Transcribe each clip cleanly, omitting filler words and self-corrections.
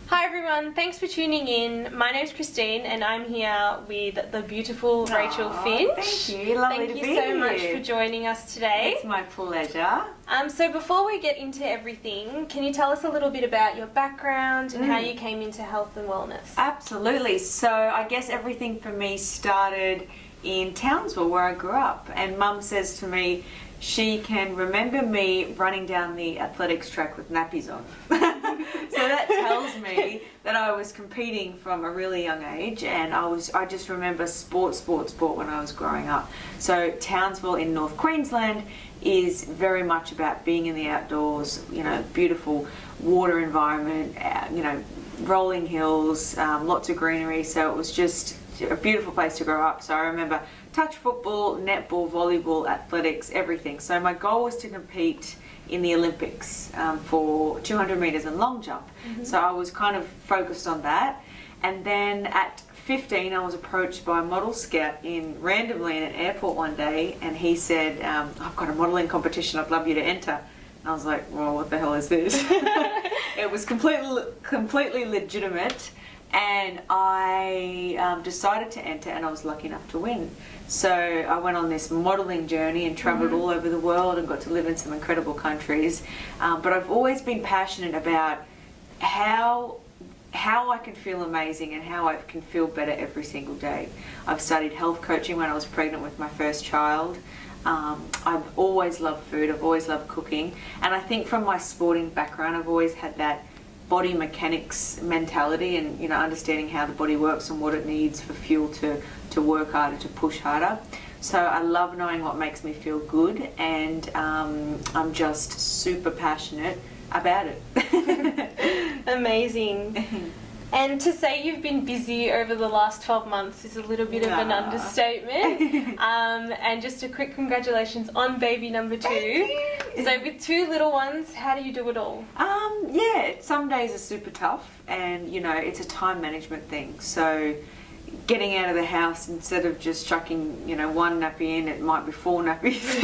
Hi everyone, thanks for tuning in. My name's Christine and I'm here with the beautiful Rachael Finch. Thank you, lovely to be here. Thank you so much for joining us today. It's my pleasure. So before we get into everything, can you tell us a little bit about your background and how you came into health and wellness? Absolutely. So I guess everything for me started in Townsville where I grew up, and Mum says to me she can remember me running down the athletics track with nappies on. So that tells me that I was competing from a really young age, and I just remember sport when I was growing up. So Townsville in North Queensland is very much about being in the outdoors, you know, beautiful water environment, you know, rolling hills, lots of greenery, so it was just a beautiful place to grow up. So I remember touch football, netball, volleyball, athletics, everything. So my goal was to compete in the Olympics for 200 meters and long jump. So I was kind of focused on that. And then at 15 I was approached by a model scout randomly in an airport one day, and he said, I've got a modeling competition, I'd love you to enter. And I was like, well, what the hell is this? It was completely legitimate, and I decided to enter, and I was lucky enough to win. So I went on this modelling journey and travelled all over the world and got to live in some incredible countries. But I've always been passionate about how I can feel amazing and how I can feel better every single day. I've studied health coaching when I was pregnant with my first child. I've always loved food, I've always loved cooking, and I think from my sporting background I've always had that body mechanics mentality, and you know, understanding how the body works and what it needs for fuel to work harder, to push harder. So I love knowing what makes me feel good, and I'm just super passionate about it. Amazing. And to say you've been busy over the last 12 months is a little bit of an understatement. And just a quick congratulations on baby number 2. Thank you. So with 2 little ones, how do you do it all? Yeah, some days are super tough, and you know, it's a time management thing. So getting out of the house, instead of just chucking, you know, one nappy in, it might be 4 nappies.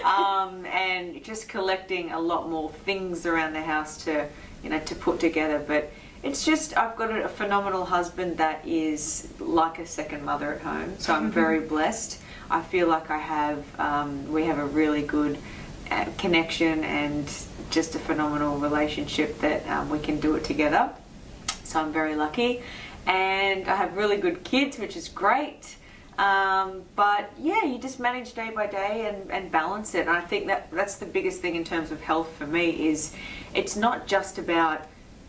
And just collecting a lot more things around the house to, you know, to put together. But it's just, I've got a phenomenal husband that is like a second mother at home, so I'm very blessed. I feel like we have a really good connection and just a phenomenal relationship that we can do it together. So I'm very lucky, and I have really good kids, which is great. But yeah, you just manage day by day and balance it. And I think that's the biggest thing in terms of health for me, is it's not just about,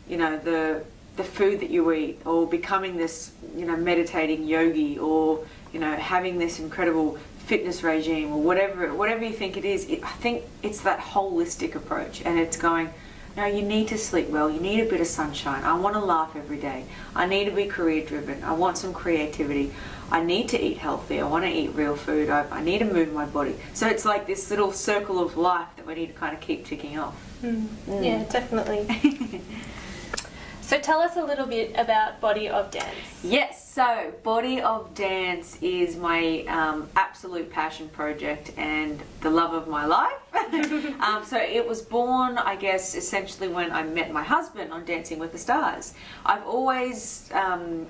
you know, the food that you eat, or becoming this, you know, meditating yogi, or, you know, having this incredible fitness regime, or whatever you think it is. I think it's that holistic approach, and it's going, no, you need to sleep well, you need a bit of sunshine, I want to laugh every day, I need to be career driven, I want some creativity, I need to eat healthy, I want to eat real food, I need to move my body. So it's like this little circle of life that we need to kind of keep ticking off. Yeah, definitely. So tell us a little bit about Body of Dance. Yes, so Body of Dance is my absolute passion project and the love of my life. So it was born, I guess, essentially when I met my husband on Dancing with the Stars. I've always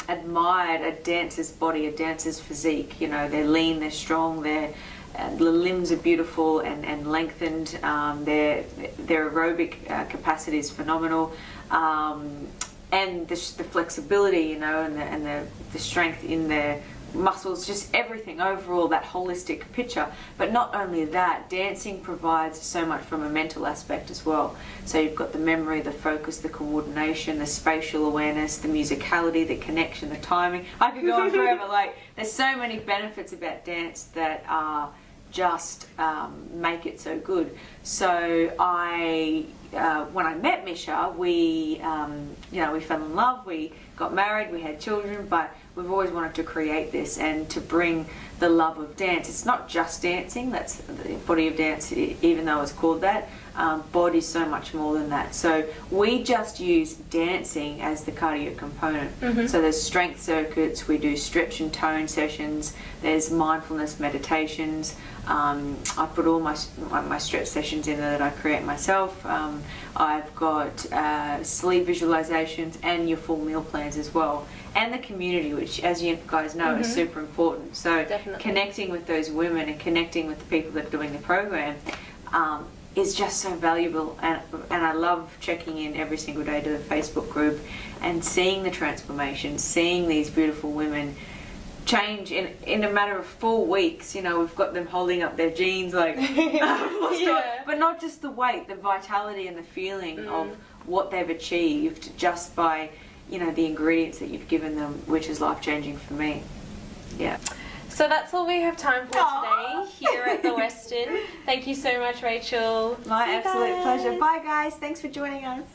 admired a dancer's body, a dancer's physique. You know, they're lean, they're strong, the limbs are beautiful and lengthened. Their aerobic capacity is phenomenal. And the flexibility, you know, and the strength in their muscles, just everything overall, that holistic picture. But not only that, dancing provides so much from a mental aspect as well. So you've got the memory, the focus, the coordination, the spatial awareness, the musicality, the connection, the timing. I could go on forever. Like, there's so many benefits about dance that are just make it so good. So when I met Misha, we fell in love, we got married, we had children, but we've always wanted to create this and to bring the love of dance. It's not just dancing, that's the Body of Dance, even though it's called that. body's so much more than that. So we just use dancing as the cardio component. So there's strength circuits, we do stretch and tone sessions, there's mindfulness meditations. I put all my stretch sessions in there that I create myself. I've got sleep visualizations and your full meal plans as well. And the community, which, as you guys know, is super important. So Definitely. connecting with those women and connecting with the people that are doing the program is just so valuable. And I love checking in every single day to the Facebook group and seeing the transformation, seeing these beautiful women change in a matter of 4 weeks. You know, we've got them holding up their jeans like, but not just the weight, the vitality and the feeling of what they've achieved just by, you know, the ingredients that you've given them, which is life-changing for me. Yeah. So that's all we have time for today here at the Westin. Thank you so much, Rachael. My absolute pleasure. Bye, guys. Thanks for joining us.